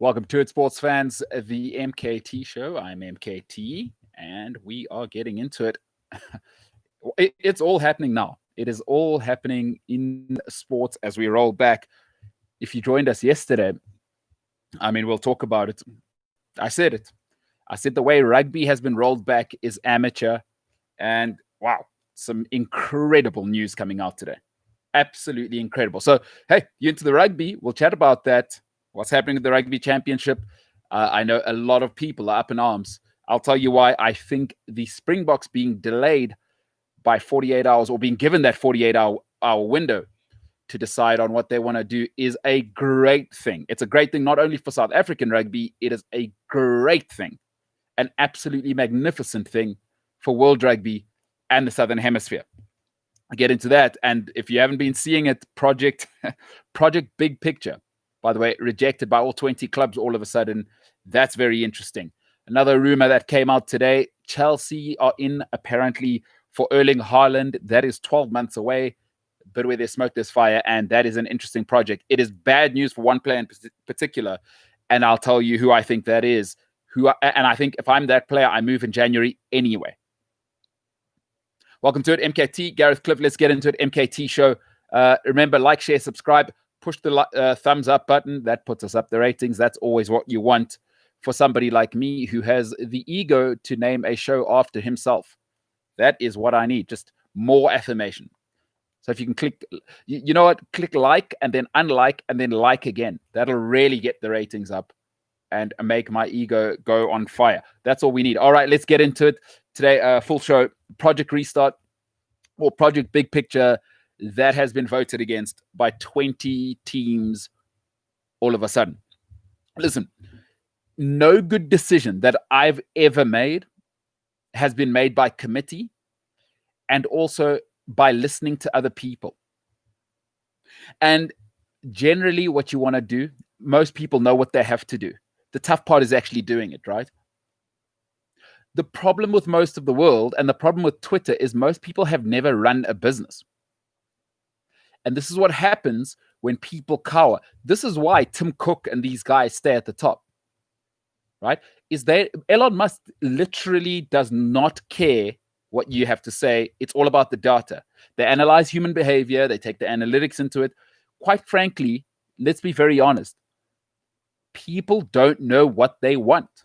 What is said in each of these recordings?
Welcome to it, sports fans, the MKT Show. I'm MKT, and we are getting into it. It's all happening now. It is all happening in sports as we roll back. If you joined us yesterday, we'll talk about it. I said it. I said the way rugby has been rolled back is amateur. And wow, some incredible news coming out today. Absolutely incredible. So, hey, you into the rugby? We'll chat about that. What's happening with the Rugby Championship? I know a lot of people are up in arms. I'll tell you why I think the Springboks being delayed by 48 hours or being given that 48-hour window to decide on what they want to do is a great thing. It's a great thing not only for South African rugby, it is a great thing, an absolutely magnificent thing for world rugby and the Southern Hemisphere. I'll get into that. And if you haven't been seeing it, Project Big Picture, by the way, rejected by all 20 clubs all of a sudden. That's very interesting. Another rumor that came out today, Chelsea are in apparently for Erling Haaland. That is 12 months away. But where there's smoke, there's fire. And that is an interesting project. It is bad news for one player in particular. And I'll tell you who I think that is. And I think if I'm that player, I move in January anyway. Welcome to it, MKT. Gareth Cliff, let's get into it. MKT Show. Remember, like, share, subscribe. Push the thumbs up button. That puts us up the ratings. That's always what you want for somebody like me who has the ego to name a show after himself. That is what I need. Just more affirmation. So if you can click, you know what? Click like and then unlike and then like again. That'll really get the ratings up and make my ego go on fire. That's all we need. All right, let's get into it. Today, full show, Project Restart or Project Big Picture. That has been voted against by 20 teams all of a sudden. Listen, no good decision that I've ever made has been made by committee and also by listening to other people. And generally what you want to do, most people know what they have to do. The tough part is actually doing it, right? The problem with most of the world and the problem with Twitter is most people have never run a business. And this is what happens when people cower. This is why Tim Cook and these guys stay at the top, right? Elon Musk literally does not care what you have to say. It's all about the data. They analyze human behavior. They take the analytics into it. Quite frankly, let's be very honest. People don't know what they want.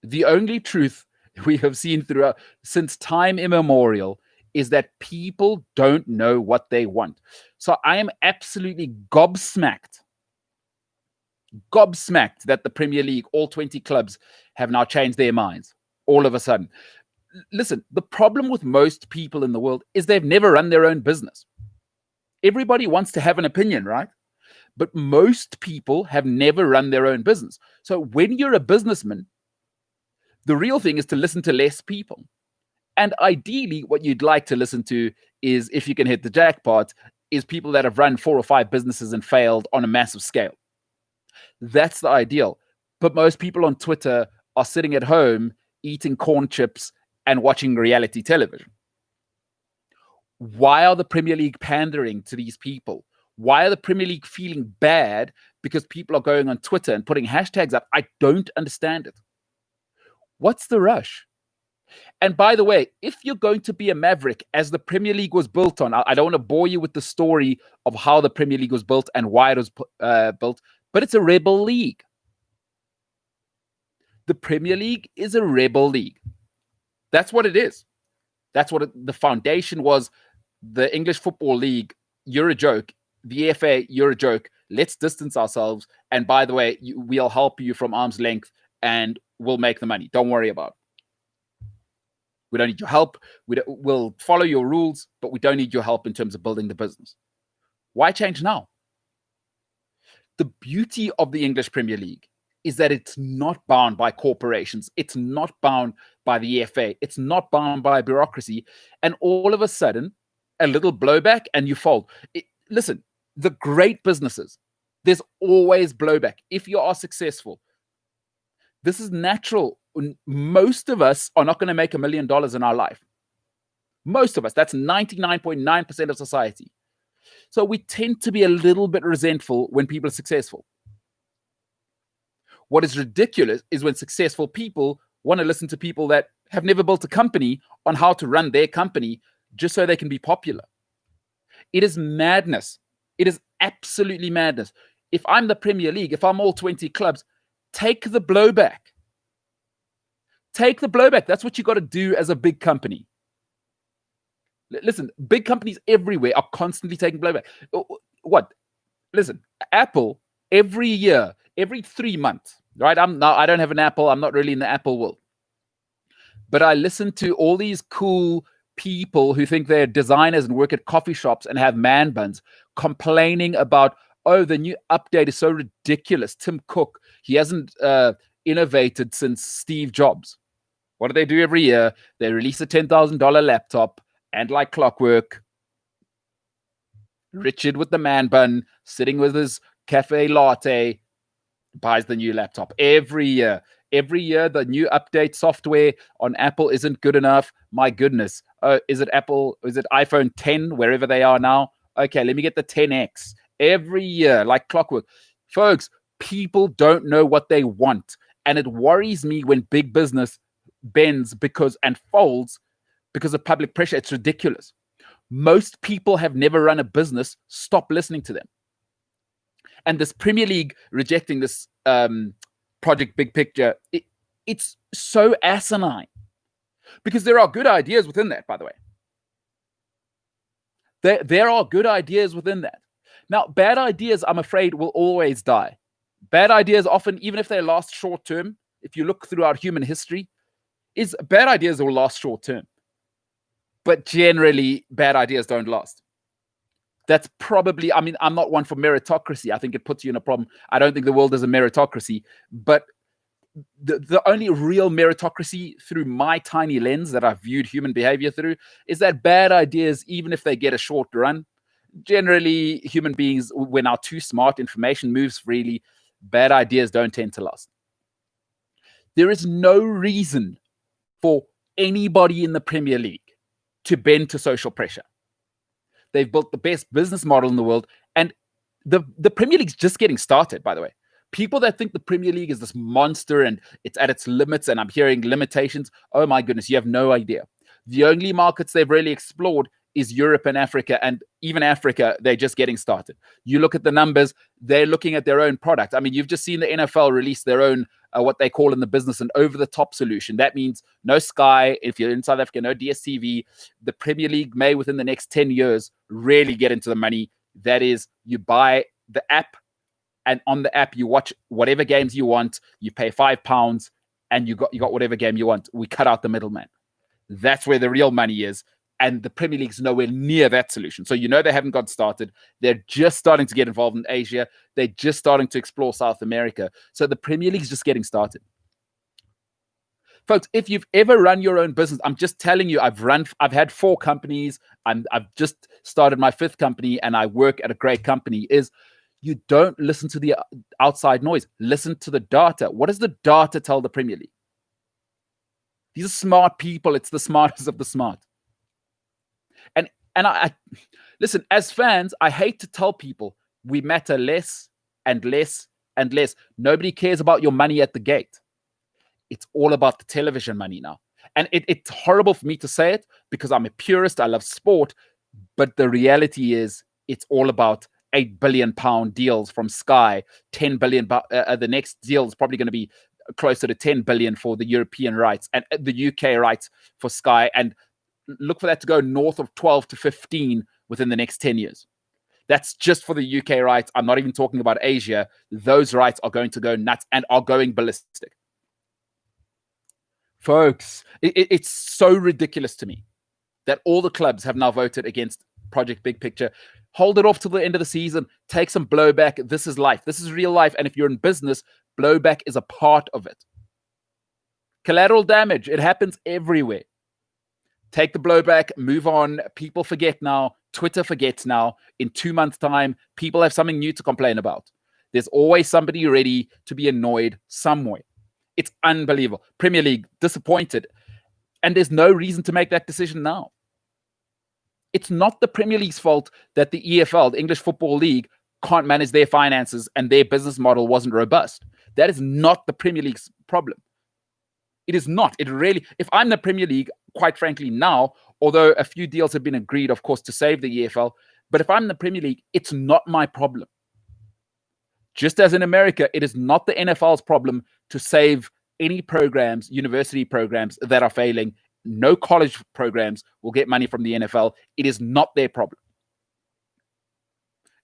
The only truth we have seen throughout since time immemorial is that people don't know what they want. So I am absolutely gobsmacked that the Premier League, all 20 clubs, have now changed their minds all of a sudden. Listen, the problem with most people in the world is they've never run their own business. Everybody wants to have an opinion, right? But most people have never run their own business. So when you're a businessman, the real thing is to listen to less people. And ideally, what you'd like to listen to is, if you can hit the jackpot, is people that have run 4 or 5 businesses and failed on a massive scale. That's the ideal. But most people on Twitter are sitting at home, eating corn chips and watching reality television. Why are the Premier League pandering to these people? Why are the Premier League feeling bad because people are going on Twitter and putting hashtags up? I don't understand it. What's the rush? And by the way, if you're going to be a maverick, as the Premier League was built on, I don't want to bore you with the story of how the Premier League was built and why it was built, but it's a rebel league. The Premier League is a rebel league. That's what it is. That's what the foundation was. The English Football League, you're a joke. The FA, you're a joke. Let's distance ourselves. And by the way, we'll help you from arm's length and we'll make the money. Don't worry about it. We don't need your help. We'll follow your rules, but we don't need your help in terms of building the business. Why change now? The beauty of the English Premier League is that it's not bound by corporations. It's not bound by the FA. It's not bound by bureaucracy. And all of a sudden, a little blowback and you fold. Listen, the great businesses, there's always blowback. If you are successful, this is natural. Most of us are not going to make $1 million in our life. Most of us, that's 99.9% of society. So we tend to be a little bit resentful when people are successful. What is ridiculous is when successful people want to listen to people that have never built a company on how to run their company just so they can be popular. It is madness. It is absolutely madness. If I'm the Premier League, if I'm all 20 clubs, take the blowback. Take the blowback. That's what you got to do as a big company. Listen, big companies everywhere are constantly taking blowback. What? Listen, Apple every year, every 3 months, right? I don't have an Apple. I'm not really in the Apple world. But I listen to all these cool people who think they're designers and work at coffee shops and have man buns complaining about, oh, the new update is so ridiculous. Tim Cook, he hasn't innovated since Steve Jobs. What do they do every year? They release a $10,000 laptop, and like clockwork, Richard with the man bun, sitting with his cafe latte, buys the new laptop every year. Every year, the new update software on Apple isn't good enough. My goodness. Is it Apple? Is it iPhone 10, wherever they are now? Okay, let me get the 10X. Every year, like clockwork. Folks, people don't know what they want. And it worries me when big business bends and folds because of public pressure. It's ridiculous. Most people have never run a business. Stop listening to them. And this Premier League rejecting this Project Big Picture, it's so asinine. Because there are good ideas within that, by the way. There are good ideas within that. Now, bad ideas, I'm afraid, will always die. Bad ideas often, even if they last short term, if you look throughout human history, bad ideas will last short term. But generally, bad ideas don't last. That's probably, I mean, I'm not one for meritocracy. I think it puts you in a problem. I don't think the world is a meritocracy. But the only real meritocracy through my tiny lens that I've viewed human behavior through is that bad ideas, even if they get a short run, generally human beings, when are too smart, information moves freely, bad ideas don't tend to last. There is no reason for anybody in the Premier League to bend to social pressure. They've built the best business model in the world. And the Premier League's just getting started, by the way. People that think the Premier League is this monster and it's at its limits and I'm hearing limitations, oh my goodness, you have no idea. The only markets they've really explored is Europe and Africa. And even Africa, they're just getting started. You look at the numbers, they're looking at their own product. I mean, you've just seen the NFL release their own, what they call in the business, an over-the-top solution. That means no Sky. If you're in South Africa, no DSTV. The Premier League may, within the next 10 years, really get into the money. That is, you buy the app, and on the app, you watch whatever games you want. You pay £5, and you got whatever game you want. We cut out the middleman. That's where the real money is. And the Premier League's nowhere near that solution. So you know they haven't got started. They're just starting to get involved in Asia. They're just starting to explore South America. So the Premier League's just getting started. Folks, if you've ever run your own business, I'm just telling you, I've had 4 companies. I've just started my 5th company, and I work at a great company. Is you don't listen to the outside noise. Listen to the data. What does the data tell the Premier League? These are smart people. It's the smartest of the smart. And I listen, as fans, I hate to tell people we matter less and less and less. Nobody cares about your money at the gate. It's all about the television money now. And it's horrible for me to say it because I'm a purist. I love sport. But the reality is it's all about £8 billion deals from Sky, 10 billion. The next deal is probably going to be closer to 10 billion for the European rights and the UK rights for Sky. And look for that to go north of 12 to 15 within the next 10 years. That's just for the UK rights. I'm not even talking about Asia. Those rights are going to go nuts and are going ballistic. Folks, it's so ridiculous to me that all the clubs have now voted against Project Big Picture. Hold it off till the end of the season. Take some blowback. This is life. This is real life. And if you're in business, blowback is a part of it. Collateral damage. It happens everywhere. Take the blowback, move on. People forget now. Twitter forgets now. In 2 months' time, people have something new to complain about. There's always somebody ready to be annoyed somewhere. It's unbelievable. Premier League, disappointed. And there's no reason to make that decision now. It's not the Premier League's fault that the EFL, the English Football League, can't manage their finances and their business model wasn't robust. That is not the Premier League's problem. It is not. It really, if I'm the Premier League, quite frankly now, although a few deals have been agreed, of course, to save the EFL, but if I'm the Premier League, it's not my problem. Just as in America, it is not the NFL's problem to save any programs, university programs that are failing. No college programs will get money from the NFL. It is not their problem.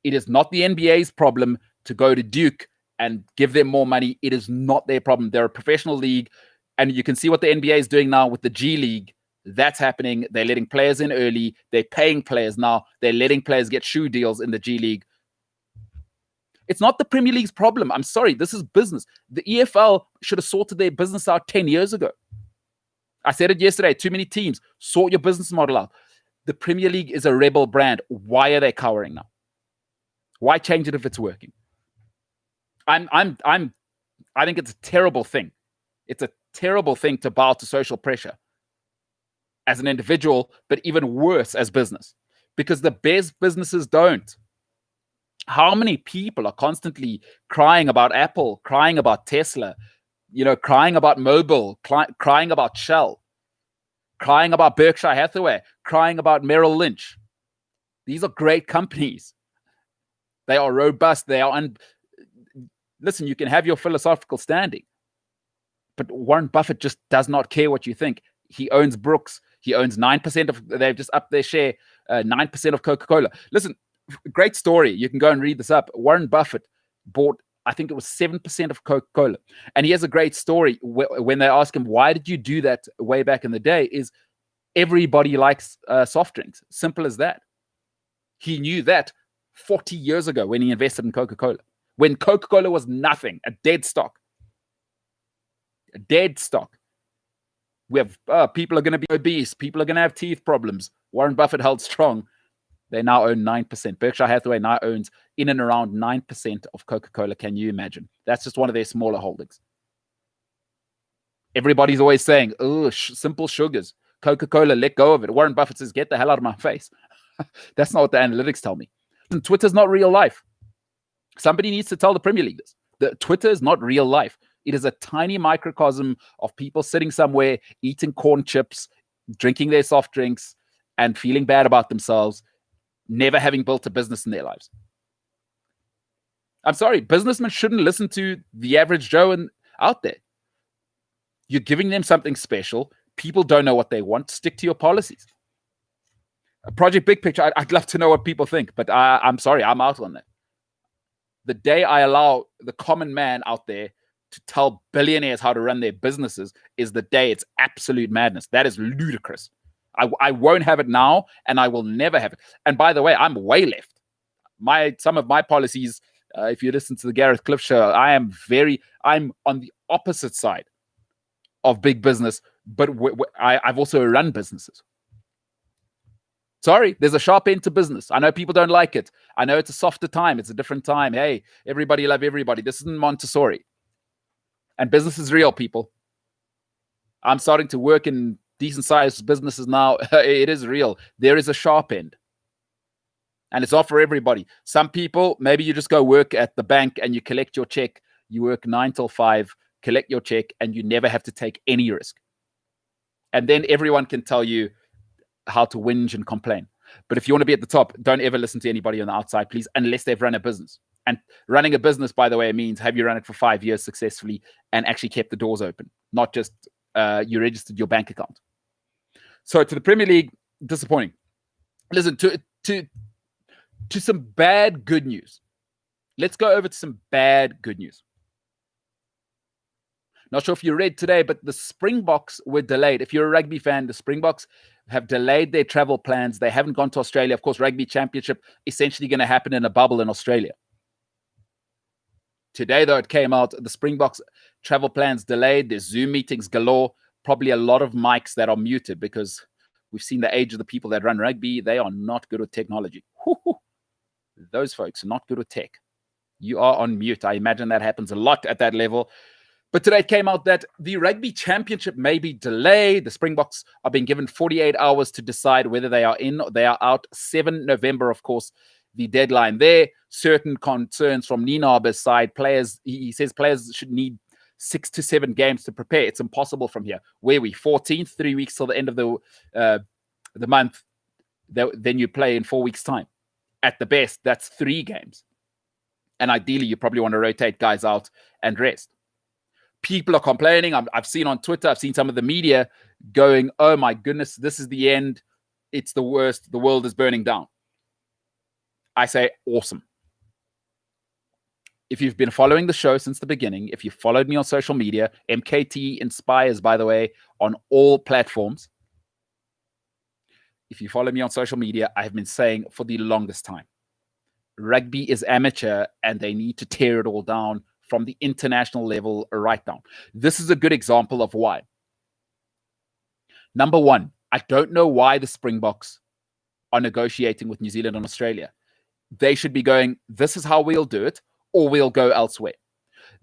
It is not the NBA's problem to go to Duke and give them more money. It is not their problem. They're a professional league. And you can see what the NBA is doing now with the G League. That's happening. They're letting players in early. They're paying players now. They're letting players get shoe deals in the G League. It's not the Premier League's problem. I'm sorry. This is business. The EFL should have sorted their business out 10 years ago. I said it yesterday. Too many teams. Sort your business model out. The Premier League is a rebel brand. Why are they cowering now? Why change it if it's working? I think it's a terrible thing. It's a terrible thing to bow to social pressure as an individual, but even worse as business, because the best businesses don't. How many people are constantly crying about Apple, crying about Tesla, crying about Mobil, crying about Shell, crying about Berkshire Hathaway, crying about Merrill Lynch? These are great companies. They are robust. They are listen, you can have your philosophical standing, but Warren Buffett just does not care what you think. He owns Brooks. He owns 9% of, they've just upped their share, 9% of Coca-Cola. Listen, great story. You can go and read this up. Warren Buffett bought, I think it was 7% of Coca-Cola. And he has a great story when they ask him, why did you do that way back in the day? Is everybody likes soft drinks. Simple as that. He knew that 40 years ago when he invested in Coca-Cola. When Coca-Cola was nothing, a dead stock. A dead stock. We have people are going to be obese. People are going to have teeth problems. Warren Buffett held strong. They now own 9%. Berkshire Hathaway now owns in and around 9% of Coca-Cola. Can you imagine? That's just one of their smaller holdings. Everybody's always saying, oh, simple sugars. Coca-Cola, let go of it. Warren Buffett says, get the hell out of my face. That's not what the analytics tell me. And Twitter's not real life. Somebody needs to tell the Premier League this. Twitter is not real life. It is a tiny microcosm of people sitting somewhere, eating corn chips, drinking their soft drinks, and feeling bad about themselves, never having built a business in their lives. I'm sorry, businessmen shouldn't listen to the average Joe out there. You're giving them something special. People don't know what they want. Stick to your policies. Project Big Picture, I'd love to know what people think, but I'm sorry, I'm out on that. The day I allow the common man out there to tell billionaires how to run their businesses is the day it's absolute madness. That is ludicrous. I won't have it now, and I will never have it. And by the way, I'm way left. Some of my policies, if you listen to the Gareth Cliff show, I'm on the opposite side of big business, but I've also run businesses. Sorry, there's a sharp end to business. I know people don't like it. I know it's a softer time. It's a different time. Hey, everybody love everybody. This isn't Montessori. And business is real, people. I'm starting to work in decent-sized businesses now. It is real. There is a sharp end. And it's not for everybody. Some people, maybe you just go work at the bank and you collect your check. You work 9 till 5, collect your check, and you never have to take any risk. And then everyone can tell you how to whinge and complain. But if you want to be at the top, don't ever listen to anybody on the outside, please, unless they've run a business. And running a business, by the way, means have you run it for 5 years successfully and actually kept the doors open, not just you registered your bank account. So to the Premier League, disappointing. Listen, to some bad good news. Let's go over to some bad good news. Not sure if you read today, but the Springboks were delayed. If you're a rugby fan, the Springboks have delayed their travel plans. They haven't gone to Australia. Of course, Rugby Championship essentially going to happen in a bubble in Australia. Today, though, it came out, the Springboks travel plans delayed. There's Zoom meetings galore. Probably a lot of mics that are muted because we've seen the age of the people that run rugby. They are not good with technology. Those folks are not good with tech. You are on mute. I imagine that happens a lot at that level. But today it came out that the Rugby Championship may be delayed. The Springboks are being given 48 hours to decide whether they are in or they are out. 7 November, of course, the deadline there. Certain concerns from Nienaber's side. He says players should need 6 to 7 games to prepare. It's impossible from here. Where we 14th, 3 weeks till the end of the month. Then you play in 4 weeks' time. At the best, that's 3 games. And ideally, you probably want to rotate guys out and rest. People are complaining. I've seen on Twitter, I've seen some of the media going, oh my goodness, this is the end. It's the worst. The world is burning down. I say, awesome. If you've been following the show since the beginning, if you followed me on social media, MKT Inspires, by the way, on all platforms. If you follow me on social media, I have been saying for the longest time, rugby is amateur and they need to tear it all down from the international level right down. This is a good example of why. Number one, I don't know why the Springboks are negotiating with New Zealand and Australia. They should be going, this is how we'll do it, or we'll go elsewhere.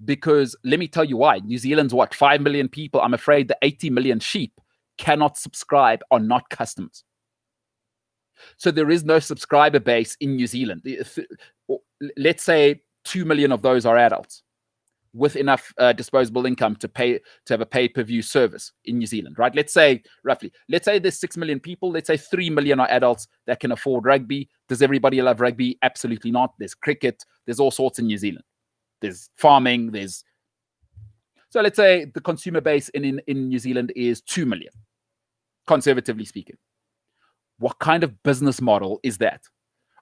Because let me tell you why. New Zealand's what, 5 million people? I'm afraid the 80 million sheep cannot subscribe, are not customers. So there is no subscriber base in New Zealand. Let's say 2 million of those are adults with enough disposable income to have a pay-per-view service in New Zealand, right? Let's say there's 6 million people. Let's say 3 million are adults that can afford rugby. Does everybody love rugby? Absolutely not. There's cricket. There's all sorts in New Zealand. There's farming. So let's say the consumer base in New Zealand is 2 million, conservatively speaking. What kind of business model is that?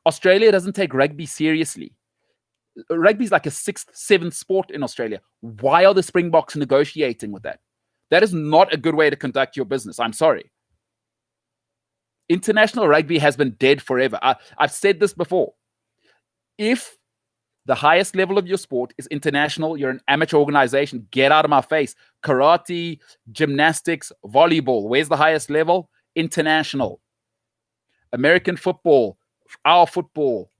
Australia doesn't take rugby seriously. Rugby is like a 6th, 7th sport in Australia. Why are the Springboks negotiating with that? That is not a good way to conduct your business. I'm sorry. International rugby has been dead forever. I've said this before. If the highest level of your sport is international, you're an amateur organization, get out of my face. Karate, gymnastics, volleyball. Where's the highest level? International. American football, our football.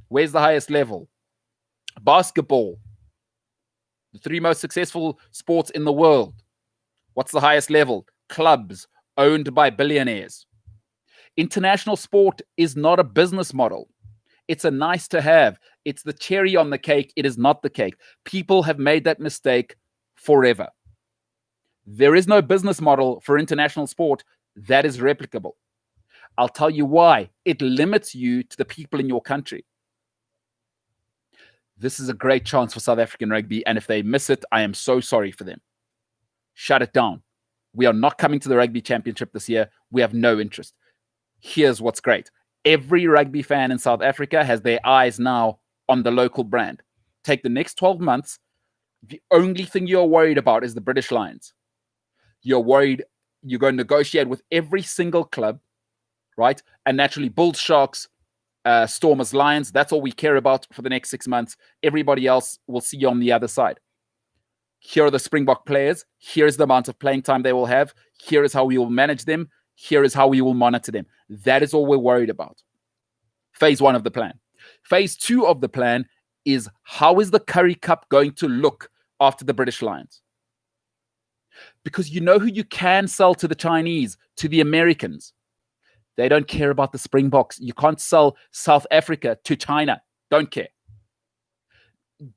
Where's the highest level? Basketball. The 3 most successful sports in the world. What's the highest level? Clubs owned by billionaires. International sport is not a business model. It's a nice to have. It's the cherry on the cake. It is not the cake. People have made that mistake forever. There is no business model for international sport that is replicable. I'll tell you why. It limits you to the people in your country. This is a great chance for South African rugby, and if they miss it, I am so sorry for them. Shut it down. We are not coming to the Rugby Championship this year. We have no interest. Here's what's great. Every rugby fan in South Africa has their eyes now on the local brand. Take the next 12 months. The only thing you're worried about is the British Lions. You're worried you're going to negotiate with every single club, right? And naturally, Bulls, Sharks, Stormers, Lions. That's all we care about for the next 6 months. Everybody else will see you on the other side. Here are the Springbok players. Here's the amount of playing time they will have. Here is how we will manage them. Here is how we will monitor them. That is all we're worried about. Phase 1 of the plan. Phase 2 of the plan is how is the Currie Cup going to look after the British Lions? Because you know who you can sell to the Chinese, to the Americans. They don't care about the Springboks. You can't sell South Africa to China. Don't care.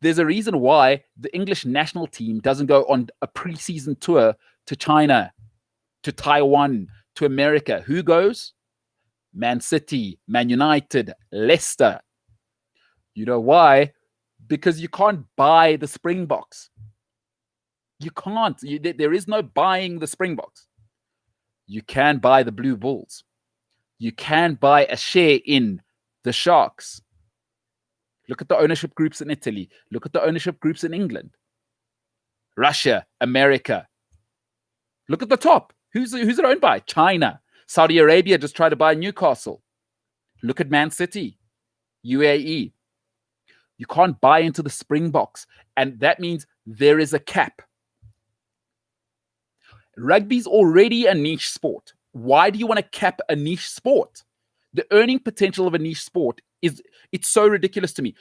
There's a reason why the English national team doesn't go on a preseason tour to China, to Taiwan, to America. Who goes? Man City, Man United, Leicester. You know why? Because you can't buy the Springboks. You can't. There is no buying the Springboks. You can buy the Blue Bulls. You can buy a share in the Sharks. Look at the ownership groups in Italy. Look at the ownership groups in England. Russia, America. Look at the top. Who's it owned by? China. Saudi Arabia just tried to buy Newcastle. Look at Man City, UAE. You can't buy into the Springboks. And that means there is a cap. Rugby's already a niche sport. Why do you want to cap a niche sport? The earning potential of a niche sport it's so ridiculous to me.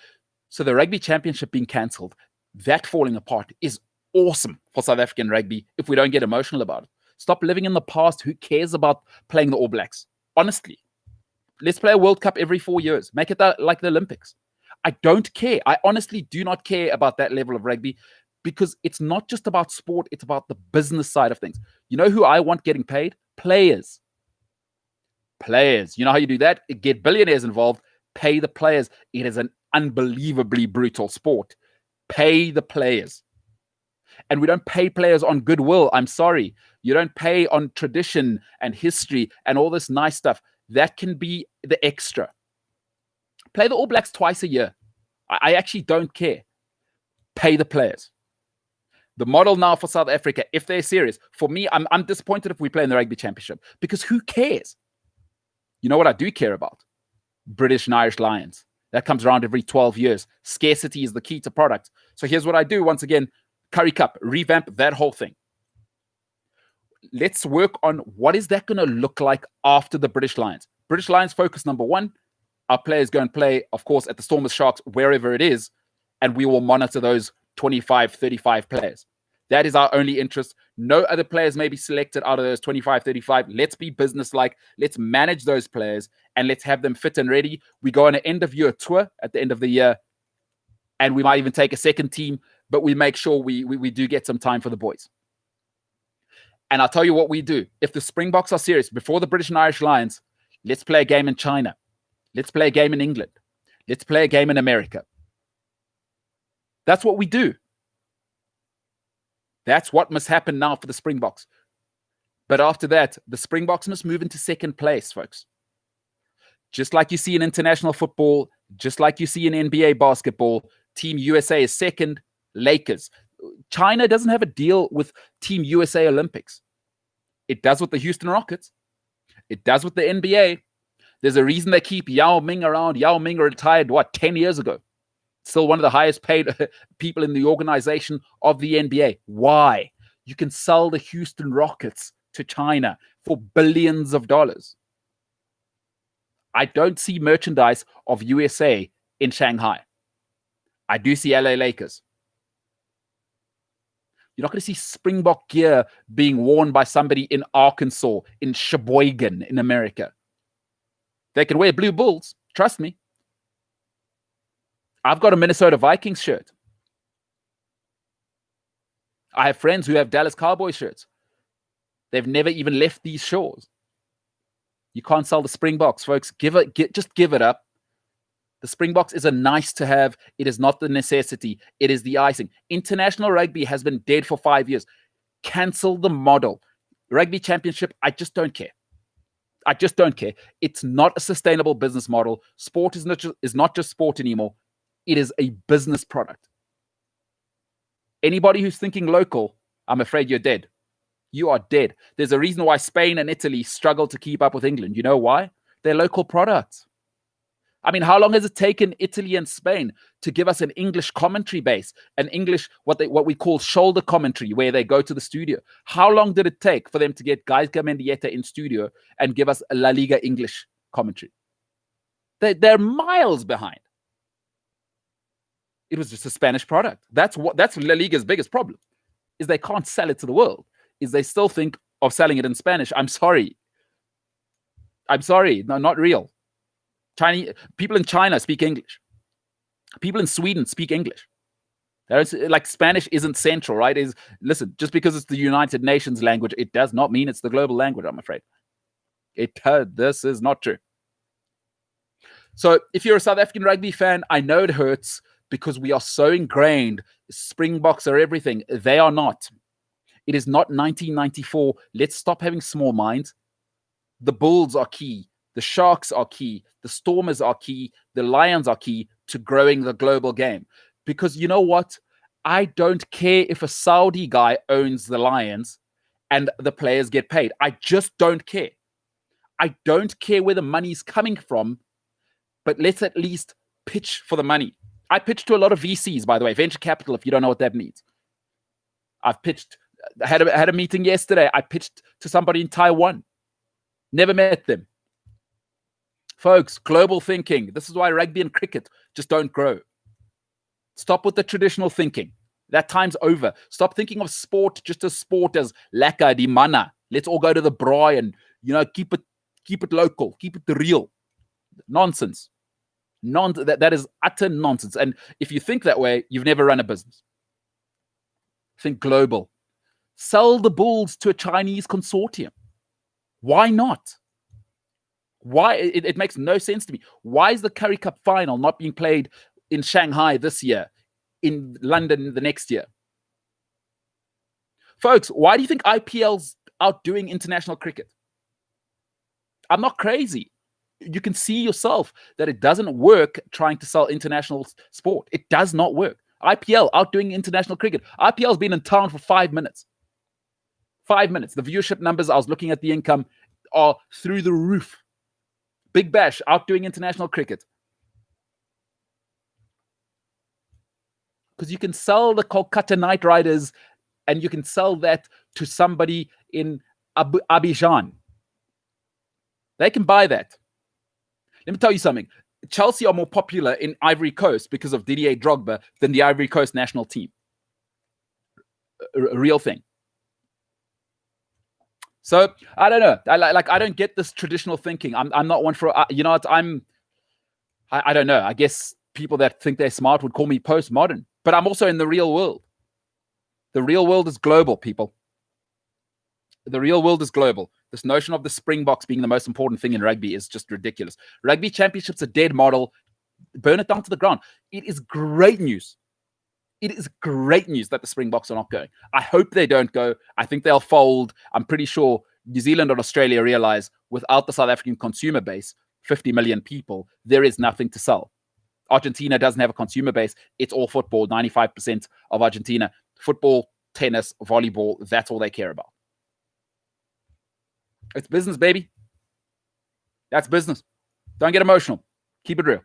So the Rugby Championship being cancelled, that falling apart is awesome for South African rugby if we don't get emotional about it. Stop living in the past. Who cares about playing the All Blacks? Honestly, Let's play a World Cup every 4 years. Make it like the Olympics. I don't care. I honestly do not care about that level of rugby because it's not just about sport. It's about the business side of things. You know who I want getting paid? Players. Players. You know how you do that? Get billionaires involved. Pay the players. It is an unbelievably brutal sport. Pay the players. And we don't pay players on goodwill. I'm sorry. You don't pay on tradition and history and all this nice stuff. That can be the extra. Play the All Blacks twice a year. I actually don't care. Pay the players. The model now for South Africa, if they're serious, for me, I'm disappointed if we play in the Rugby Championship because who cares? You know what I do care about? British and Irish Lions. That comes around every 12 years. Scarcity is the key to product. So here's what I do. Once again, Curry Cup, revamp that whole thing. Let's work on what is that going to look like after the British Lions. British Lions focus number one. Our players go and play, of course, at the Stormers Sharks, wherever it is, and we will monitor those 25, 35 players. That is our only interest. No other players may be selected out of those 25, 35. Let's be businesslike. Let's manage those players and let's have them fit and ready. We go on an end-of-year tour at the end of the year, and we might even take a second team, but we make sure we do get some time for the boys. And I'll tell you what we do. If the Springboks are serious, before the British and Irish Lions, let's play a game in China. Let's play a game in England. Let's play a game in America. That's what we do. That's what must happen now for the Springboks. But after that, the Springboks must move into second place, folks. Just like you see in international football, just like you see in NBA basketball, Team USA is second, Lakers. China doesn't have a deal with Team USA Olympics. It does with the Houston Rockets. It does with the NBA. There's a reason they keep Yao Ming around. Yao Ming retired, 10 years ago? Still one of the highest paid people in the organization of the NBA. Why? You can sell the Houston Rockets to China for billions of dollars. I don't see merchandise of USA in Shanghai. I do see LA Lakers. You're not going to see Springbok gear being worn by somebody in Arkansas, in Sheboygan, in America. They can wear Blue Bulls. Trust me. I've got a Minnesota Vikings shirt. I have friends who have Dallas Cowboys shirts. They've never even left these shores. You can't sell the Springboks, folks. Just give it up. The Springboks is a nice to have. It is not the necessity. It is the icing. International rugby has been dead for 5 years. Cancel the model. Rugby Championship, I just don't care. I just don't care. It's not a sustainable business model. Sport is not just sport anymore. It is a business product. Anybody who's thinking local, I'm afraid you're dead. You are dead. There's a reason why Spain and Italy struggle to keep up with England. You know why? They're local products. I mean, how long has it taken Italy and Spain to give us an English commentary base, an English, what we call shoulder commentary, where they go to the studio? How long did it take for them to get Guy Mendieta in studio and give us a La Liga English commentary? They're miles behind. It was just a Spanish product. That's La Liga's biggest problem, is they can't sell it to the world, is they still think of selling it in Spanish. I'm sorry. No, not real. Chinese people in China speak English. People in Sweden speak English. Like Spanish isn't central, right? Listen, just because it's the United Nations language, it does not mean it's the global language, I'm afraid. This is not true. So if you're a South African rugby fan, I know it hurts because we are so ingrained. Springboks are everything. They are not. It is not 1994. Let's stop having small minds. The Bulls are key. The Sharks are key. The Stormers are key. The Lions are key to growing the global game. Because you know what? I don't care if a Saudi guy owns the Lions and the players get paid. I just don't care. I don't care where the money's coming from, but let's at least pitch for the money. I pitched to a lot of VCs, by the way, venture capital, if you don't know what that means. I've pitched, I had a meeting yesterday. I pitched to somebody in Taiwan. Never met them. Folks, global thinking. This is why rugby and cricket just don't grow. Stop with the traditional thinking. That time's over. Stop thinking of sport just as sport as lekker, die manna. Let's all go to the braai and, keep it local. Keep it real. Nonsense. That is utter nonsense. And if you think that way, you've never run a business. Think global. Sell the Bulls to a Chinese consortium. Why not? Why? It makes no sense to me. Why is the Currie Cup final not being played in Shanghai this year, in London the next year? Folks, why do you think IPL's outdoing international cricket? I'm not crazy. You can see yourself that it doesn't work trying to sell international sport. It does not work. IPL outdoing international cricket. IPL's been in town for 5 minutes. 5 minutes. The viewership numbers, I was looking at the income, are through the roof. Big Bash outdoing international cricket. Because you can sell the Kolkata Knight Riders and you can sell that to somebody in Abidjan. They can buy that. Let me tell you something. Chelsea are more popular in Ivory Coast because of Didier Drogba than the Ivory Coast national team. A real thing. So I don't know. I don't get this traditional thinking. I'm not one for. You know what? I don't know. I guess people that think they're smart would call me postmodern. But I'm also in the real world. The real world is global, people. The real world is global. This notion of the Springboks being the most important thing in rugby is just ridiculous. Rugby Championship's a dead model. Burn it down to the ground. It is great news. It is great news that the Springboks are not going. I hope they don't go. I think they'll fold. I'm pretty sure New Zealand and Australia realize without the South African consumer base, 50 million people, there is nothing to sell. Argentina doesn't have a consumer base. It's all football. 95% of Argentina, football, tennis, volleyball, that's all they care about. It's business, baby. That's business. Don't get emotional. Keep it real.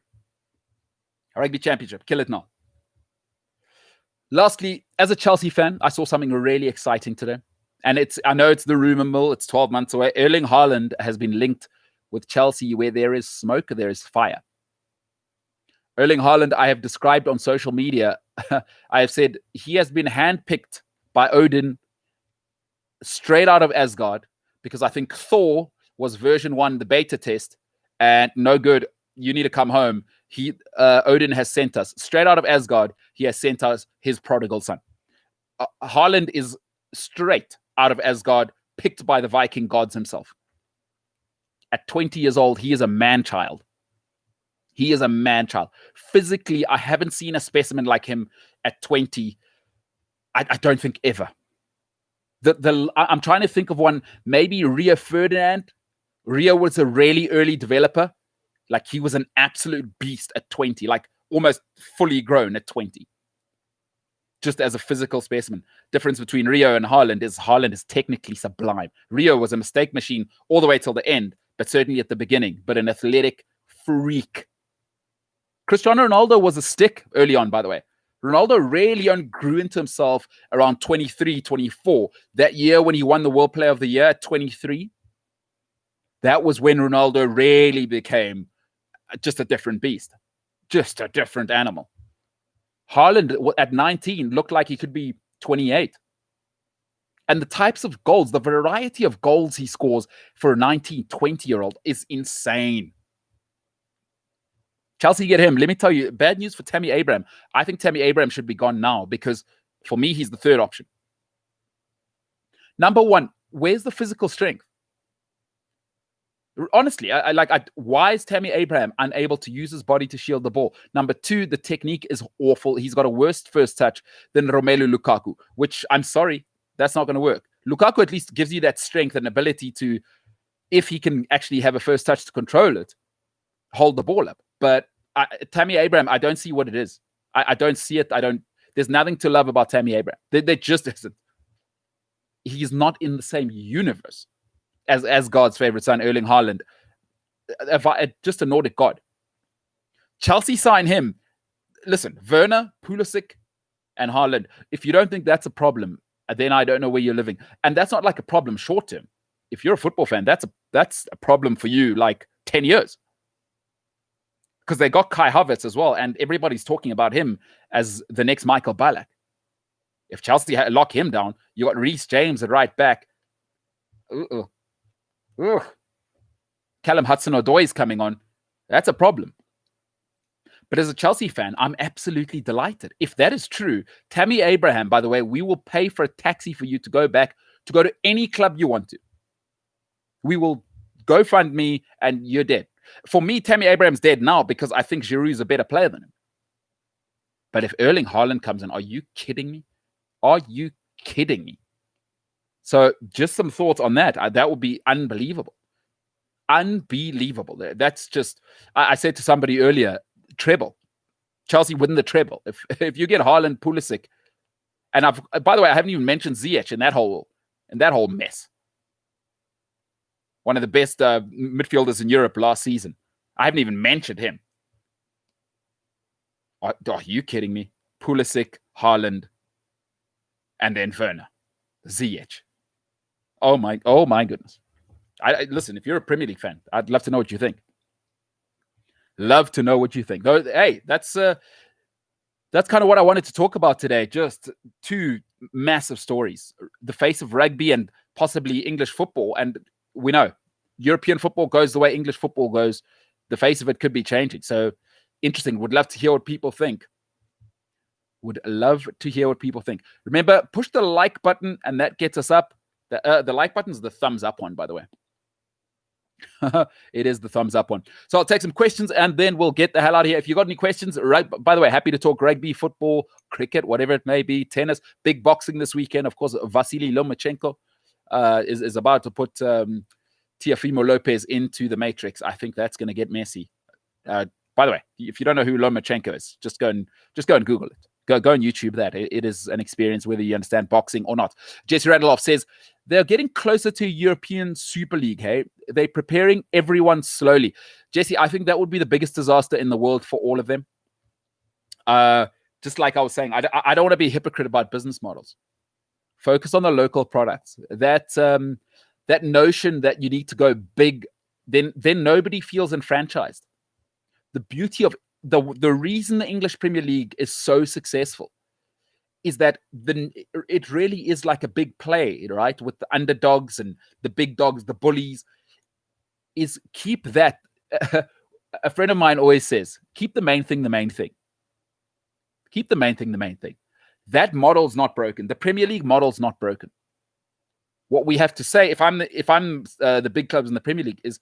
Rugby Championship. Kill it now. Lastly, as a Chelsea fan, I saw something really exciting today. And I know it's the rumor mill. It's 12 months away. Erling Haaland has been linked with Chelsea. Where there is smoke, there is fire. Erling Haaland, I have described on social media. I have said he has been handpicked by Odin straight out of Asgard, because I think Thor was version 1, the beta test, and no good. You need to come home. Odin has sent us straight out of Asgard. He has sent us his prodigal son. Haaland is straight out of Asgard, picked by the Viking gods himself. At 20 years old, he is a man-child. He is a man-child. Physically, I haven't seen a specimen like him at 20. I don't think ever. I'm trying to think of one, maybe Rio Ferdinand. Rio was a really early developer. Like, he was an absolute beast at 20, like almost fully grown at 20. Just as a physical specimen. Difference between Rio and Haaland is technically sublime. Rio was a mistake machine all the way till the end, but certainly at the beginning, but an athletic freak. Cristiano Ronaldo was a stick early on, by the way. Ronaldo really only grew into himself around 23, 24. That year when he won the World Player of the Year at 23, that was when Ronaldo really became just a different beast. Just a different animal. Haaland at 19 looked like he could be 28. And the types of goals, the variety of goals he scores for a 19, 20-year-old is insane. Chelsea get him. Let me tell you, bad news for Tammy Abraham. I think Tammy Abraham should be gone now because for me, he's the third option. Number one, where's the physical strength? Honestly, why is Tammy Abraham unable to use his body to shield the ball? Number two, the technique is awful. He's got a worse first touch than Romelu Lukaku, which I'm sorry, that's not going to work. Lukaku at least gives you that strength and ability to, if he can actually have a first touch to control it, hold the ball up. But Tammy Abraham, I don't see what it is. I don't see it. There's nothing to love about Tammy Abraham. There just isn't. He's not in the same universe as God's favorite son, Erling Haaland. Just a Nordic god. Chelsea sign him. Listen, Werner, Pulisic, and Haaland. If you don't think that's a problem, then I don't know where you're living. And that's not like a problem short term. If you're a football fan, that's a problem for you like 10 years. Because they got Kai Havertz as well, and everybody's talking about him as the next Michael Ballack. If Chelsea lock him down, you got Reece James at right back. Callum Hudson-Odoi is coming on. That's a problem. But as a Chelsea fan, I'm absolutely delighted. If that is true, Tammy Abraham, by the way, we will pay for a taxi for you to go back to go to any club you want to. We will go fund me and you're dead. For me, Tammy Abraham's dead now because I think Giroud is a better player than him. But if Erling Haaland comes in, are you kidding me? Are you kidding me? So just some thoughts on that. That would be unbelievable. Unbelievable. That's just, I said to somebody earlier, treble. Chelsea win the treble. If you get Haaland, Pulisic, and by the way, I haven't even mentioned Ziyech in that whole mess. One of the best midfielders in Europe last season. I haven't even mentioned him. Are you kidding me? Pulisic, Haaland, and then Werner, Ziyech. Oh my goodness. Listen, if you're a Premier League fan, I'd love to know what you think. Love to know what you think. Though, hey, that's kind of what I wanted to talk about today. Just two massive stories: the face of rugby and possibly English football. And we know European football goes the way English football goes. The face of it could be changing. So interesting. Would love to hear what people think. Would love to hear what people think. Remember, push the like button, and that gets us up. The like button is the thumbs up one, by the way. It is the thumbs up one. So I'll take some questions and then we'll get the hell out of here. If you got any questions, right? By the way, happy to talk rugby, football, cricket, whatever it may be, tennis, big boxing this weekend. Of course, Vasily Lomachenko is about to put Teofimo Lopez into the Matrix. I think that's going to get messy. By the way, if you don't know who Lomachenko is, just go and Google it. Go on YouTube that. It is an experience whether you understand boxing or not. Jesse Randolph says, they're getting closer to European Super League, hey? They're preparing everyone slowly. Jesse, I think that would be the biggest disaster in the world for all of them. Just like I was saying, I don't want to be a hypocrite about business models. Focus on the local products. That notion that you need to go big, then nobody feels enfranchised. The beauty of the reason the English Premier League is so successful is that it really is like a big play, right? With the underdogs and the big dogs, the bullies, is keep that. A friend of mine always says, keep the main thing the main thing. Keep the main thing the main thing. That model's not broken. The Premier League model's not broken. What we have to say, if I'm the big clubs in the Premier League, is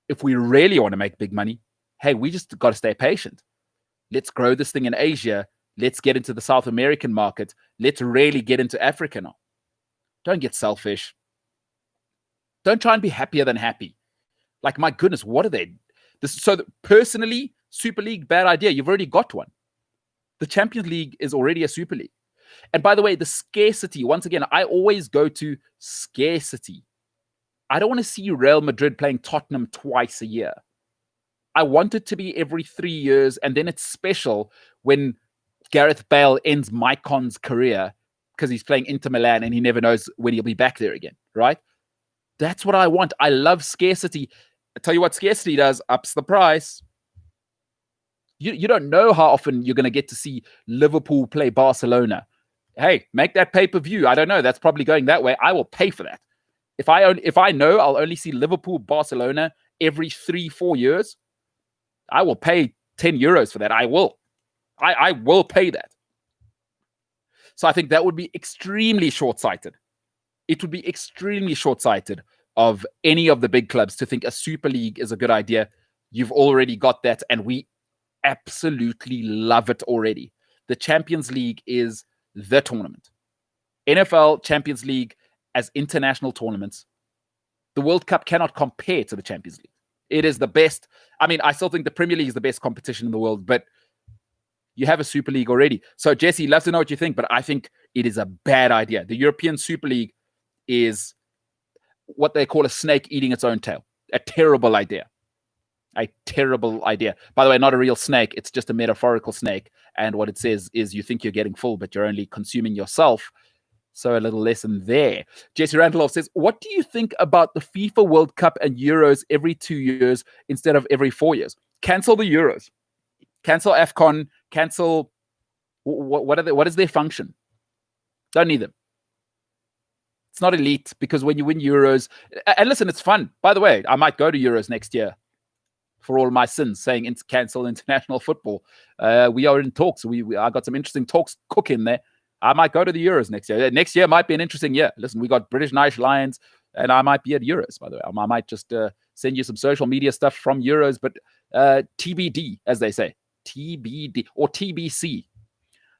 if we really want to make big money, hey, we just got to stay patient. Let's grow this thing in Asia. Let's get into the South American market. Let's really get into Africa now. Don't get selfish. Don't try and be happier than happy. Like, my goodness, what are they? Personally, Super League, bad idea. You've already got one. The Champions League is already a Super League. And by the way, the scarcity, once again, I always go to scarcity. I don't want to see Real Madrid playing Tottenham twice a year. I want it to be every 3 years, and then it's special when Gareth Bale ends Mycon's career because he's playing Inter Milan and he never knows when he'll be back there again, right? That's what I want. I love scarcity. I tell you what scarcity does, ups the price. You don't know how often you're going to get to see Liverpool play Barcelona. Hey, make that pay-per-view. I don't know. That's probably going that way. I will pay for that. If I know I'll only see Liverpool, Barcelona every 3-4 years, I will pay 10 euros for that. I will. I will pay that. So I think that would be extremely short-sighted. It would be extremely short-sighted of any of the big clubs to think a Super League is a good idea. You've already got that, and we absolutely love it already. The Champions League is the tournament. NFL Champions League as international tournaments. The World Cup cannot compare to the Champions League. It is the best. I mean, I still think the Premier League is the best competition in the world, but you have a Super League already. So, Jesse, love to know what you think, but I think it is a bad idea. The European Super League is what they call a snake eating its own tail. A terrible idea. A terrible idea. By the way, not a real snake. It's just a metaphorical snake. And what it says is you think you're getting full, but you're only consuming yourself. So a little lesson there. Jesse Randolph says, what do you think about the FIFA World Cup and Euros every 2 years instead of every 4 years? Cancel the Euros. Cancel AFCON. Cancel. What is their function? Don't need them. It's not elite because when you win Euros, and listen, it's fun. By the way, I might go to Euros next year. for all my sins, saying cancel international football. We are in talks. I got some interesting talks cooking there. I might go to the Euros next year. Next year might be an interesting year. Listen, we got British and Irish Lions, and I might be at Euros, by the way. I might just send you some social media stuff from Euros, but TBD, as they say. TBD or TBC.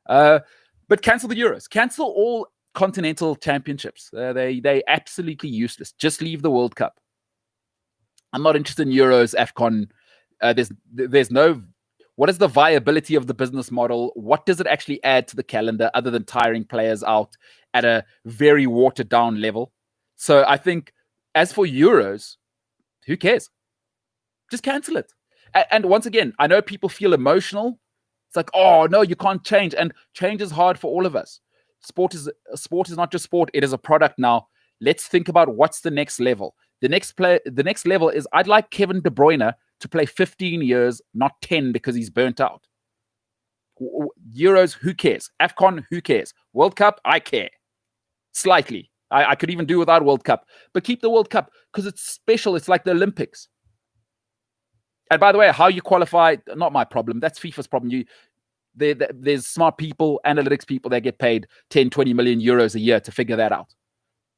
But cancel the Euros. Cancel all continental championships. They absolutely useless. Just leave the World Cup. I'm not interested in Euros, AFCON. There's no... What is the viability of the business model? What does it actually add to the calendar other than tiring players out at a very watered down level? So I think as for Euros, who cares? Just cancel it. And once again, I know people feel emotional. It's like, oh, no, you can't change. And change is hard for all of us. Sport is not just sport. It is a product now. Let's think about what's the next level. The next level is I'd like Kevin De Bruyne to play 15 years, not 10 because he's burnt out. Euros, who cares? AFCON, who cares? World Cup, I care. Slightly. I could even do without World Cup. But keep the World Cup because it's special. It's like the Olympics. And by the way, how you qualify, not my problem. That's FIFA's problem. There's smart people, analytics people that get paid 10, 20 million euros a year to figure that out.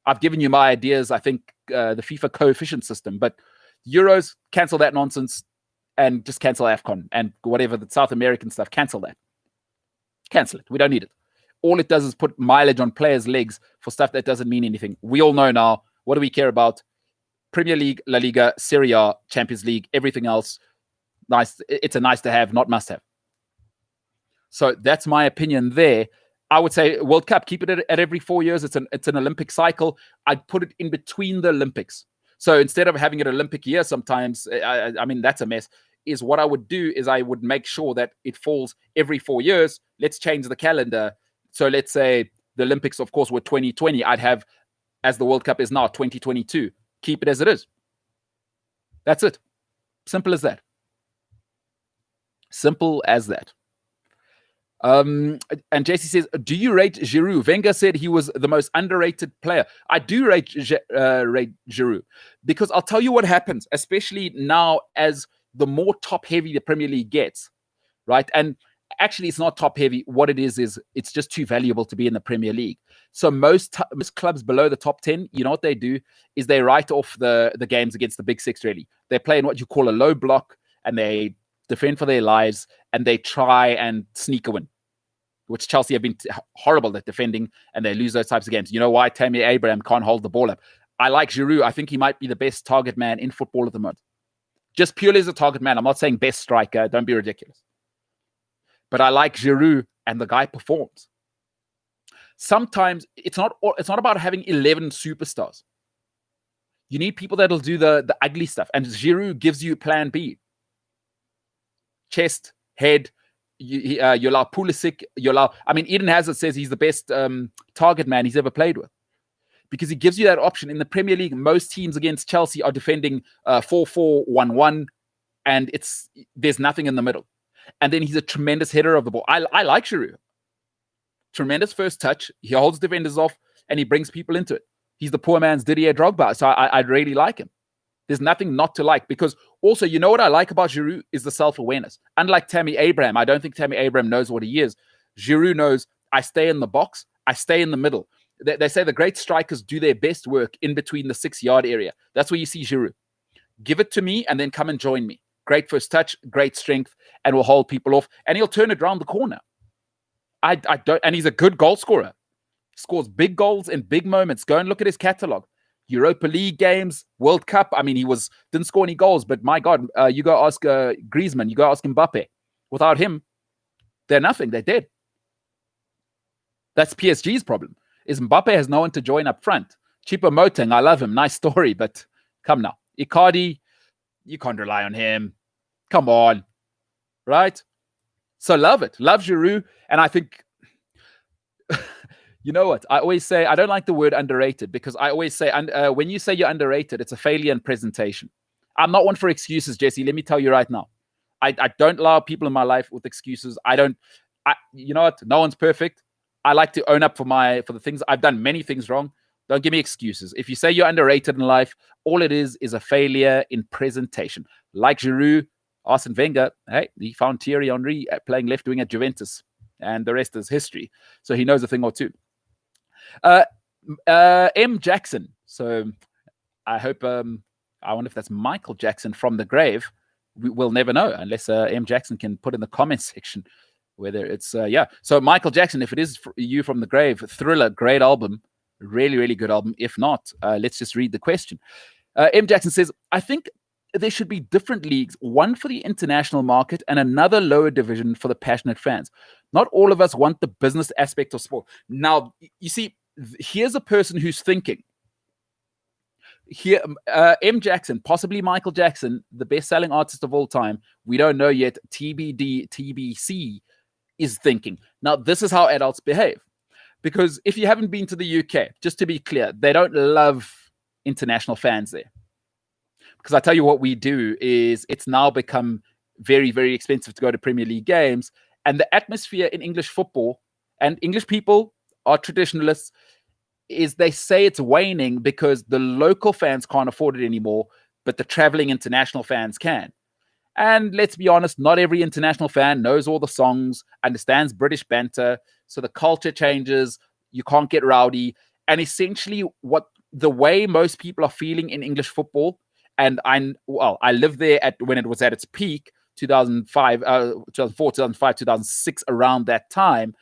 I've given you my ideas, I think, the FIFA coefficient system. But Euros, cancel that nonsense and just cancel AFCON and whatever the South American stuff, cancel that. Cancel it. We don't need it. All it does is put mileage on players' legs for stuff that doesn't mean anything. We all know now, what do we care about? Premier League, La Liga, Serie A, Champions League, everything else. Nice. It's a nice to have, not must have. So that's my opinion there. I would say World Cup, keep it at every 4 years. It's an Olympic cycle. I'd put it in between the Olympics. So instead of having an Olympic year sometimes, I mean, that's a mess, is what I would do is I would make sure that it falls every 4 years. Let's change the calendar. So let's say the Olympics, of course, were 2020. I'd have, as the World Cup is now, 2022. Keep it as it is. That's it. Simple as that. Simple as that. And JC says, do you rate Giroud? Wenger said he was the most underrated player. I do rate Giroud because I'll tell you what happens, especially now as the more top-heavy the Premier League gets, right? And actually, it's not top-heavy. What it is it's just too valuable to be in the Premier League. So most clubs below the top 10, you know what they do is they write off the games against the big six, really. They play in what you call a low block, and they defend for their lives, and they try and sneak a win, which Chelsea have been horrible at defending, and they lose those types of games. You know why Tammy Abraham can't hold the ball up? I like Giroud. I think he might be the best target man in football at the moment. Just purely as a target man. I'm not saying best striker. Don't be ridiculous. But I like Giroud, and the guy performs. Sometimes it's not about having 11 superstars. You need people that'll do the ugly stuff, and Giroud gives you plan B. Chest, head, you allow Pulisic, Eden Hazard says he's the best target man he's ever played with because he gives you that option. In the Premier League, most teams against Chelsea are defending 4-4-1-1, and there's nothing in the middle. And then he's a tremendous header of the ball. I like Giroud. Tremendous first touch. He holds defenders off, and he brings people into it. He's the poor man's Didier Drogba, so I really like him. There's nothing not to like because also, you know what I like about Giroud is the self-awareness. Unlike Tammy Abraham, I don't think Tammy Abraham knows what he is. Giroud knows I stay in the box, I stay in the middle. They say the great strikers do their best work in between the 6-yard area. That's where you see Giroud. Give it to me and then come and join me. Great first touch, great strength, and will hold people off. And he'll turn it around the corner. And he's a good goal scorer. Scores big goals in big moments. Go and look at his catalog. Europa League games, World Cup. I mean, didn't score any goals, but my God, you go ask Griezmann, you go ask Mbappe. Without him, they're nothing. They're dead. That's PSG's problem. Is Mbappe has no one to join up front. Choupo-Moting, I love him. Nice story, but come now. Icardi, you can't rely on him. Come on. Right? So love it. Love Giroud. And I think... You know what? I always say, I don't like the word underrated because I always say, when you say you're underrated, it's a failure in presentation. I'm not one for excuses, Jesse. Let me tell you right now. I don't allow people in my life with excuses. You know what? No one's perfect. I like to own up for the things. I've done many things wrong. Don't give me excuses. If you say you're underrated in life, all it is a failure in presentation. Like Giroud, Arsene Wenger, hey, he found Thierry Henry playing left wing at Juventus, and the rest is history. So he knows a thing or two. M. Jackson. So I hope, I wonder if that's Michael Jackson from the grave. We'll never know unless M. Jackson can put in the comments section whether it's, yeah. So Michael Jackson, if it is you from the grave, Thriller, great album, really, really good album. If not, let's just read the question. M. Jackson says, I think there should be different leagues, one for the international market and another lower division for the passionate fans. Not all of us want the business aspect of sport. Now, you see, here's a person who's thinking. Here, M. Jackson, possibly Michael Jackson, the best-selling artist of all time. We don't know yet. TBD, TBC is thinking. Now, this is how adults behave. Because if you haven't been to the UK, just to be clear, they don't love international fans there. Because I tell you what we do is it's now become very, very expensive to go to Premier League games. And the atmosphere in English football, and English people are traditionalists, is they say it's waning because the local fans can't afford it anymore, but the traveling international fans can. And let's be honest, not every international fan knows all the songs, understands British banter, so the culture changes, you can't get rowdy. And essentially what the way most people are feeling in English football, and I lived there when it was at its peak, 2005, 2004, 2005, 2006, around that time.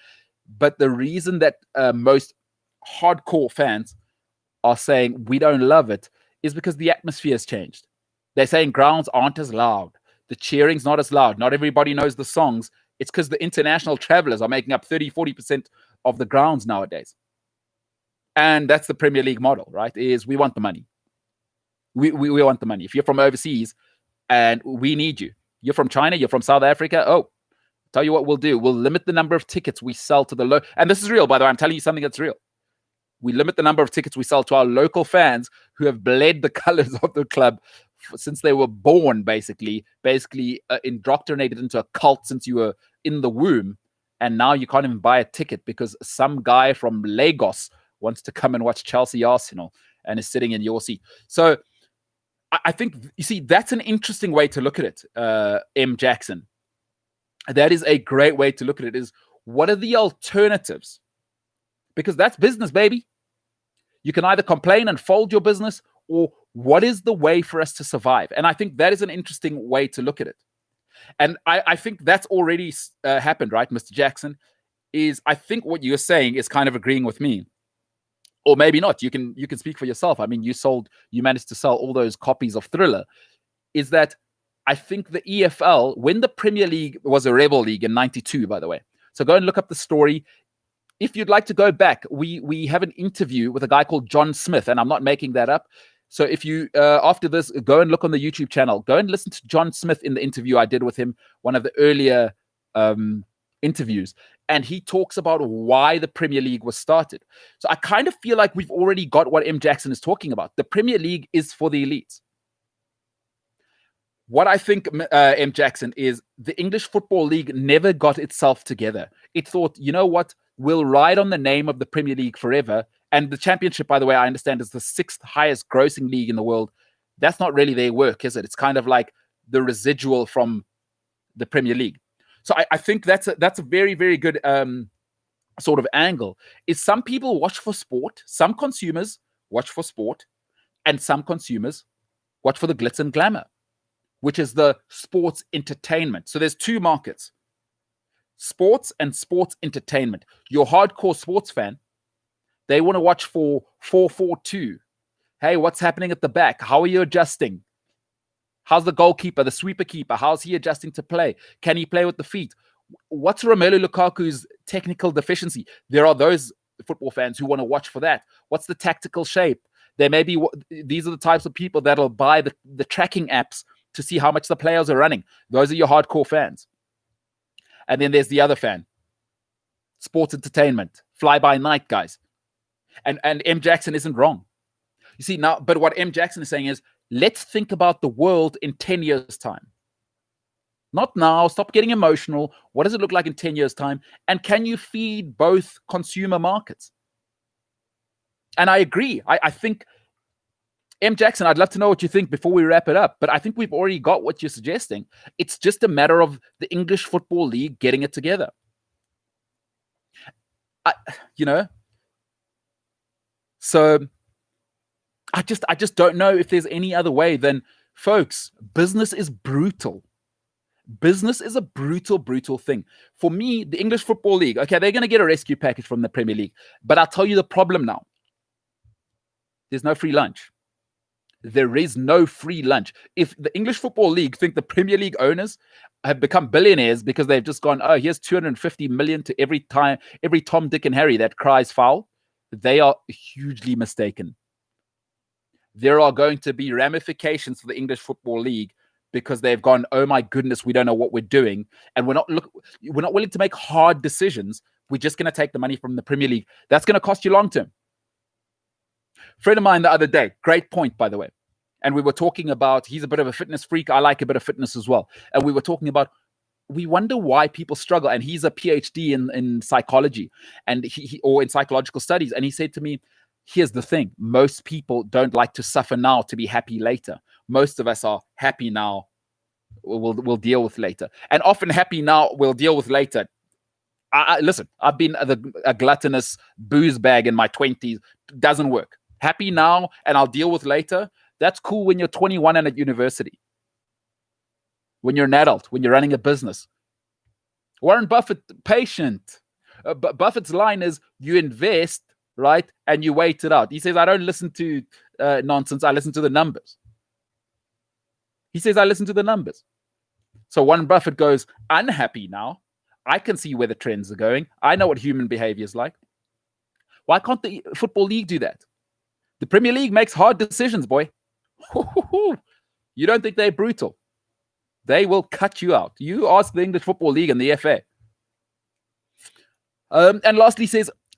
But the reason that most hardcore fans are saying we don't love it is because the atmosphere has changed. They're saying grounds aren't as loud. The cheering's not as loud. Not everybody knows the songs. It's because the international travelers are making up 30, 40% of the grounds nowadays. And that's the Premier League model, right? Is we want the money. We want the money. If you're from overseas and we need you, you're from China, you're from South Africa, oh, tell you what we'll do. We'll limit the number of tickets we sell to the local. And this is real, by the way. I'm telling you something that's real. We limit the number of tickets we sell to our local fans who have bled the colors of the club since they were born, basically indoctrinated into a cult since you were in the womb. And now you can't even buy a ticket because some guy from Lagos wants to come and watch Chelsea Arsenal and is sitting in your seat. So I think, you see, that's an interesting way to look at it, M. Jackson. That is a great way to look at it, is what are the alternatives? Because that's business, baby. You can either complain and fold your business, or what is the way for us to survive? And I think that is an interesting way to look at it. And I think that's already happened, right, Mr. Jackson? Is I think what you're saying is kind of agreeing with me. Or maybe not. You can speak for yourself. I mean, you managed to sell all those copies of Thriller. Is that I think the EFL, when the Premier League was a rebel league in 92, by the way. So go and look up the story. If you'd like to go back, we have an interview with a guy called John Smith, and I'm not making that up. So if you, after this, go and look on the YouTube channel. Go and listen to John Smith in the interview I did with him, one of the earlier interviews. And he talks about why the Premier League was started. So I kind of feel like we've already got what M. Jackson is talking about. The Premier League is for the elites. What I think, M. Jackson, is the English Football League never got itself together. It thought, you know what? We'll ride on the name of the Premier League forever. And the Championship, by the way, I understand is the 6th highest grossing league in the world. That's not really their work, is it? It's kind of like the residual from the Premier League. So I think that's a very, very good sort of angle. Is some people watch for sport, some consumers watch for sport, and some consumers watch for the glitz and glamour, which is the sports entertainment. So there's two markets. Sports and sports entertainment. Your hardcore sports fan, they want to watch for 4-4-2. Hey, what's happening at the back? How are you adjusting? How's the goalkeeper, the sweeper keeper? How's he adjusting to play? Can he play with the feet? What's Romelu Lukaku's technical deficiency? There are those football fans who want to watch for that. What's the tactical shape? There may be, these are the types of people that'll buy the tracking apps to see how much the players are running. Those are your hardcore fans. And then there's the other fan. Sports entertainment, fly-by-night guys. And M. Jackson isn't wrong. You see, now, but what M. Jackson is saying is, let's think about the world in 10 years' time. Not now. Stop getting emotional. What does it look like in 10 years' time? And can you feed both consumer markets? And I agree. I think M. Jackson, I'd love to know what you think before we wrap it up, but I think we've already got what you're suggesting. It's just a matter of the English Football League getting it together. So I just don't know if there's any other way than, folks, business is brutal. Business is a brutal, brutal thing. For me, the English Football League, okay, they're going to get a rescue package from the Premier League, but I'll tell you the problem now. There's no free lunch. There is no free lunch. If the English Football League think the Premier League owners have become billionaires because they've just gone, oh, here's 250 million to every Tom, Dick, and Harry that cries foul, they are hugely mistaken. There are going to be ramifications for the English Football League because they've gone, oh my goodness, we don't know what we're doing, and we're not willing to make hard decisions. We're just going to take the money from the Premier League. That's going to cost you long term. Friend of mine the other day, great point, by the way. And we were talking about, he's a bit of a fitness freak. I like a bit of fitness as well. And we were talking about, we wonder why people struggle. And he's a PhD in psychology and or in psychological studies. And he said to me, here's the thing. Most people don't like to suffer now to be happy later. Most of us are happy now. We'll deal with later. And often happy now, we'll deal with later. Listen, I've been a gluttonous booze bag in my 20s. Doesn't work. Happy now and I'll deal with later. That's cool when you're 21 and at university. When you're an adult, when you're running a business. Warren Buffett, patient. Buffett's line is, you invest, right, and you wait it out. He says, I don't listen to nonsense. I listen to the numbers. He says, I listen to the numbers. So Warren Buffett goes, unhappy now. I can see where the trends are going. I know what human behavior is like. Why can't the Football League do that? The Premier League makes hard decisions, boy. You don't think they're brutal? They will cut you out. You ask the English Football League and the FA. And lastly,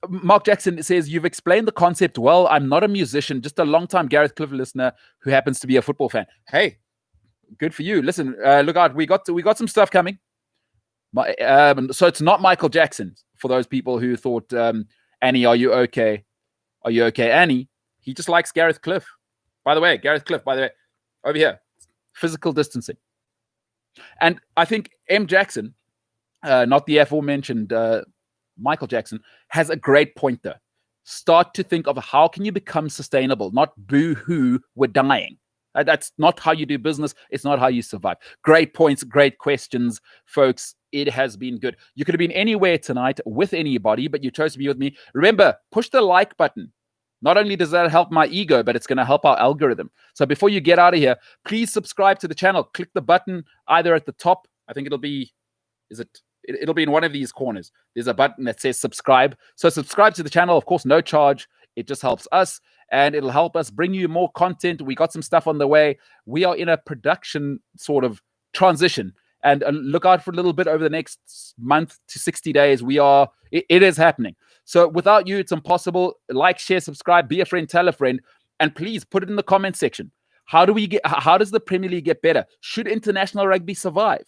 Mark Jackson says, you've explained the concept well. I'm not a musician, just a long-time Gareth Cliff listener who happens to be a football fan. Hey, good for you. Listen, look out. We got some stuff coming. So it's not Michael Jackson, for those people who thought, Annie, are you okay? Are you okay, Annie? He just likes Gareth Cliff. By the way, Gareth Cliff, over here, physical distancing. And I think M. Jackson, not the aforementioned Michael Jackson, has a great point there. Start to think of how can you become sustainable, not boo-hoo, we're dying. That's not how you do business. It's not how you survive. Great points, great questions, folks. It has been good. You could have been anywhere tonight with anybody, but you chose to be with me. Remember, push the like button. Not only does that help my ego, but it's going to help our algorithm. So before you get out of here, please subscribe to the channel. Click the button either at the top. I think it'll be in one of these corners. There's a button that says subscribe. So subscribe to the channel. Of course, no charge. It just helps us, and it'll help us bring you more content. We got some stuff on the way. We are in a production sort of transition. And look out for a little bit over the next month to 60 days. It is happening. So without you, it's impossible. Like, share, subscribe, be a friend, tell a friend, and please put it in the comment section. How does the Premier League get better? Should international rugby survive?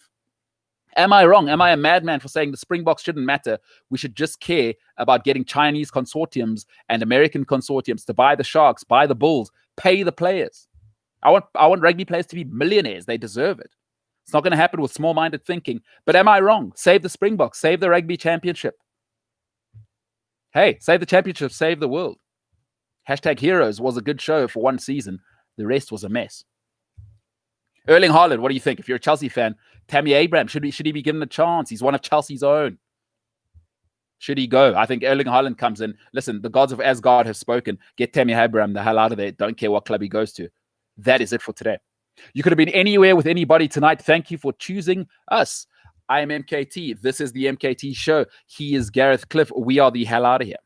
Am I wrong? Am I a madman for saying the Springboks shouldn't matter? We should just care about getting Chinese consortiums and American consortiums to buy the Sharks, buy the Bulls, pay the players. I want rugby players to be millionaires. They deserve it. It's not going to happen with small-minded thinking. But am I wrong? Save the Springboks. Save the Rugby Championship. Hey, save the championship. Save the world. #Heroes was a good show for one season. The rest was a mess. Erling Haaland, what do you think? If you're a Chelsea fan, Tammy Abraham, should he be given a chance? He's one of Chelsea's own. Should he go? I think Erling Haaland comes in. Listen, the gods of Asgard have spoken. Get Tammy Abraham the hell out of there. Don't care what club he goes to. That is it for today. You could have been anywhere with anybody tonight. Thank you for choosing us. I am MKT. This is the MKT Show. He is Gareth Cliff. We are the hell out of here.